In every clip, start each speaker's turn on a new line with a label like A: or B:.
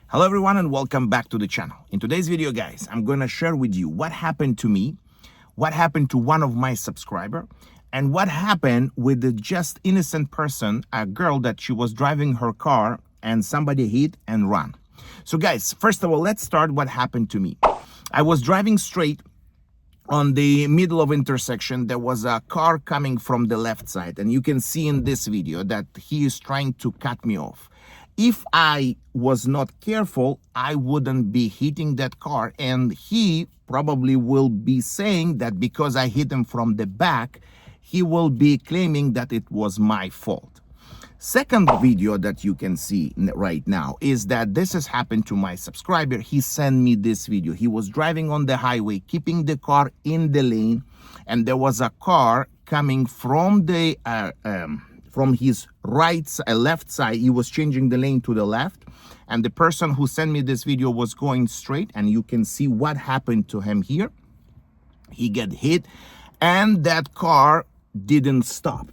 A: Hello everyone and welcome back to the channel. In today's video, guys, I'm going to share with you what happened to me, what happened to one of my subscriber, and what happened with the just innocent person, a girl that she was driving her car and somebody hit and ran. So guys, first of all, let's start what happened to me. I was driving straight on the middle of intersection. There was a car coming from the left side, and you can see in this video that he is trying to cut me off. If I was not careful, I wouldn't be hitting that car, and he probably will be saying that because I hit him from the back, he will be claiming that it was my fault. Second video that you can see right now is that this has happened to my subscriber. He sent me this video. He was driving on the highway, keeping the car in the lane, and there was a car coming from the from his left side. He was changing the lane to the left, and the person who sent me this video was going straight, and you can see what happened to him here. He got hit, and that car didn't stop.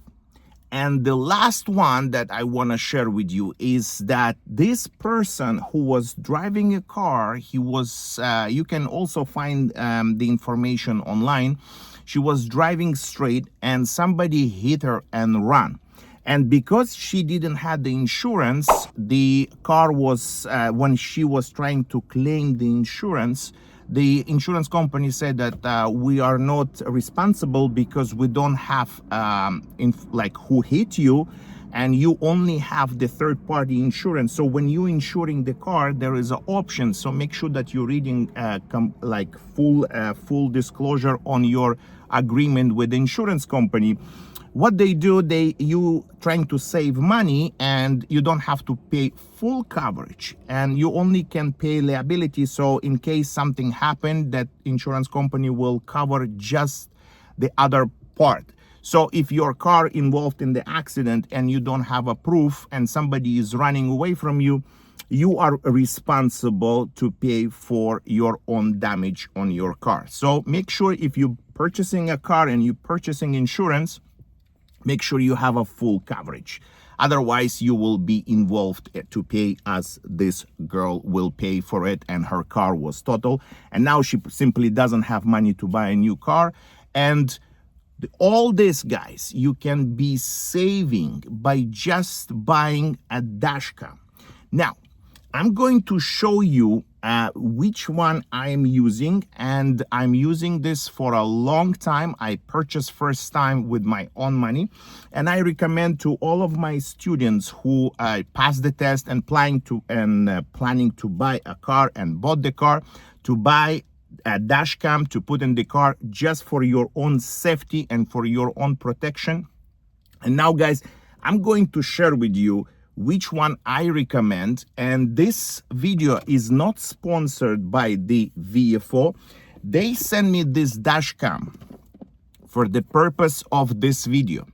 A: And the last one that I want to share with you is that this person who was driving a car, he was, you can also find the information online. She was driving straight and somebody hit her and ran. And because she didn't have the insurance, the car was, when she was trying to claim the insurance company said that we are not responsible because we don't have who hit you, and you only have the third-party insurance. So when you insuring the car, there is an option. So make sure that you're reading full disclosure on your agreement with the insurance company. What they do, you trying to save money, and you don't have to pay full coverage, and you only can pay liability. So in case something happened, that insurance company will cover just the other part. So if your car involved in the accident and you don't have a proof and somebody is running away from you, you are responsible to pay for your own damage on your car. So make sure if you're purchasing a car and you're purchasing insurance, make sure you have a full coverage. Otherwise, you will be involved to pay, as this girl will pay for it, and her car was total. And now she simply doesn't have money to buy a new car. And all this, guys, you can be saving by just buying a dash cam. Now, I'm going to show you which one I am using, and I'm using this for a long time. I purchased first time with my own money, and I recommend to all of my students who passed the test and planning to buy a car and bought the car, to buy a dash cam to put in the car just for your own safety and for your own protection. And now, guys, I'm going to share with you which one I recommend. And this video is not sponsored by the VIOFO. They send me this dash cam for the purpose of this video.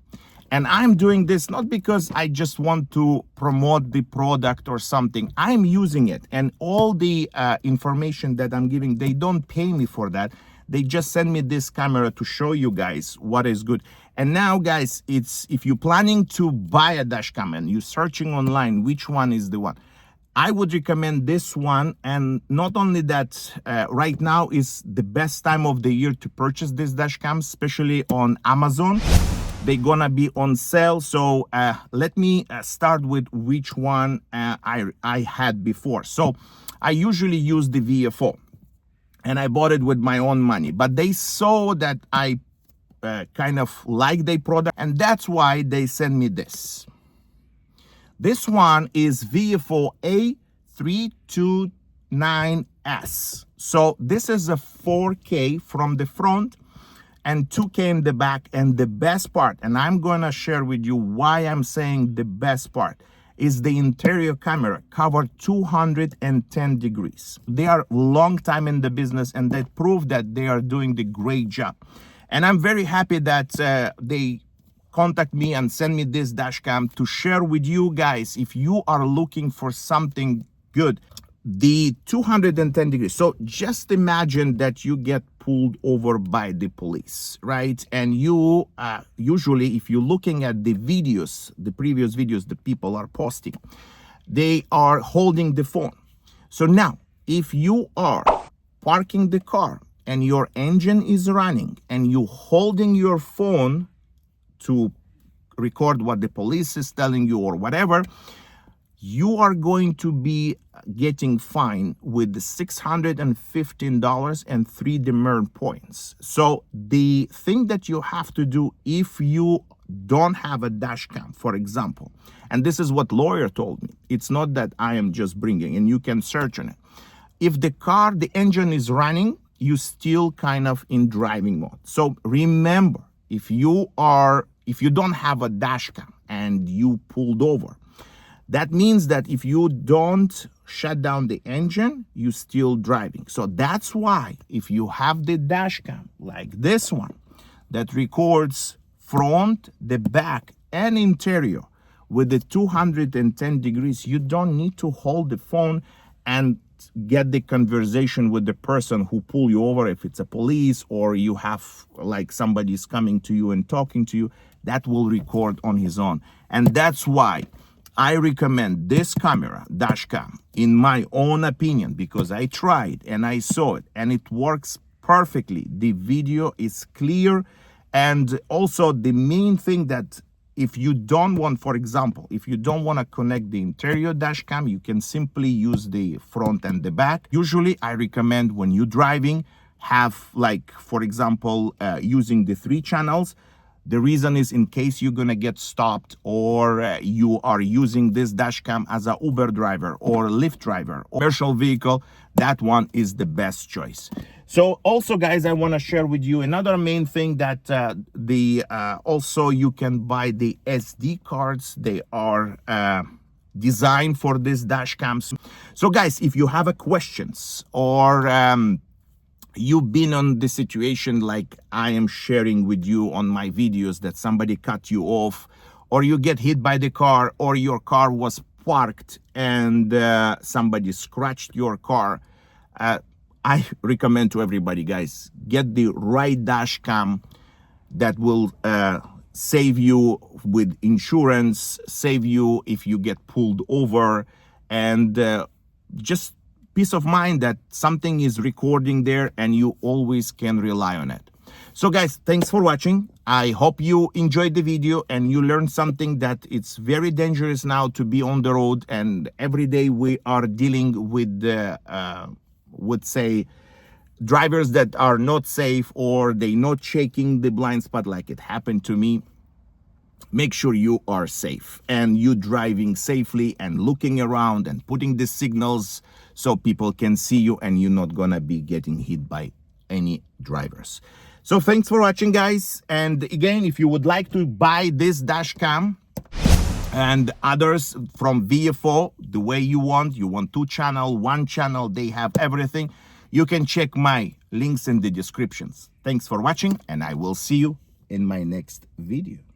A: And I'm doing this not because I just want to promote the product or something. I'm using it, and all the information that I'm giving, they don't pay me for that. They just send me this camera to show you guys what is good. And now, guys, if you're planning to buy a dash cam and you're searching online which one is the one, I would recommend this one. And not only that, right now is the best time of the year to purchase this dash cam, especially on Amazon. They're gonna be on sale. So let me start with which one I had before. So I usually use the VIOFO, and I bought it with my own money, but they saw that I kind of like their product, and that's why they sent me this. This one is VIOFO A329S. So this is a 4K from the front and 2K in the back. And the best part, and I'm gonna share with you why I'm saying the best part, is the interior camera covered 210 degrees. They are long time in the business, and they prove that they are doing the great job. And I'm very happy that they contact me and send me this dash cam to share with you guys. If you are looking for something good, the 210 degrees. So just imagine that you get pulled over by the police, right? And you usually, if you're looking at the videos, the previous videos that people are posting, they are holding the phone. So now, if you are parking the car and your engine is running and you holding your phone to record what the police is telling you or whatever, you are going to be getting fined with $615 and 3 demerit points. So the thing that you have to do if you don't have a dash cam, for example, and this is what lawyer told me, it's not that I am just bringing, and you can search on it. If the engine is running, you still kind of in driving mode. So remember, if you don't have a dash cam and you pulled over, that means that if you don't shut down the engine, you're still driving. So that's why if you have the dash cam like this one that records front, the back, and interior with the 210 degrees, you don't need to hold the phone and get the conversation with the person who pull you over. If it's a police or you have like somebody's coming to you and talking to you, that will record on his own. And that's why I recommend this camera, dash cam, in my own opinion, because I tried and I saw it and it works perfectly. The video is clear. And also the main thing that if you don't want, for example, if you don't want to connect the interior dash cam, you can simply use the front and the back. Usually I recommend when you're driving, have like, for example, using the 3 channels. The reason is in case you're gonna get stopped or you are using this dash cam as a Uber driver or Lyft driver or commercial vehicle, that one is the best choice. So also guys, I want to share with you another main thing that also you can buy the SD cards. They are designed for this dash cams. So guys, if you have a questions or you've been on the situation like I am sharing with you on my videos, that somebody cut you off or you get hit by the car or your car was parked and somebody scratched your car, I recommend to everybody, guys, get the right dash cam that will save you with insurance, save you if you get pulled over, and just peace of mind that something is recording there and you always can rely on it. So guys, thanks for watching. I hope you enjoyed the video and you learned something that it's very dangerous now to be on the road, and every day we are dealing with would say drivers that are not safe or they not checking the blind spot like it happened to me. Make sure you are safe and you driving safely and looking around and putting the signals so people can see you and you're not gonna be getting hit by any drivers. So thanks for watching, guys. And again, if you would like to buy this dash cam and others from VIOFO the way you want 2 channel, 1 channel, they have everything, you can check my links in the descriptions. Thanks for watching and I will see you in my next video.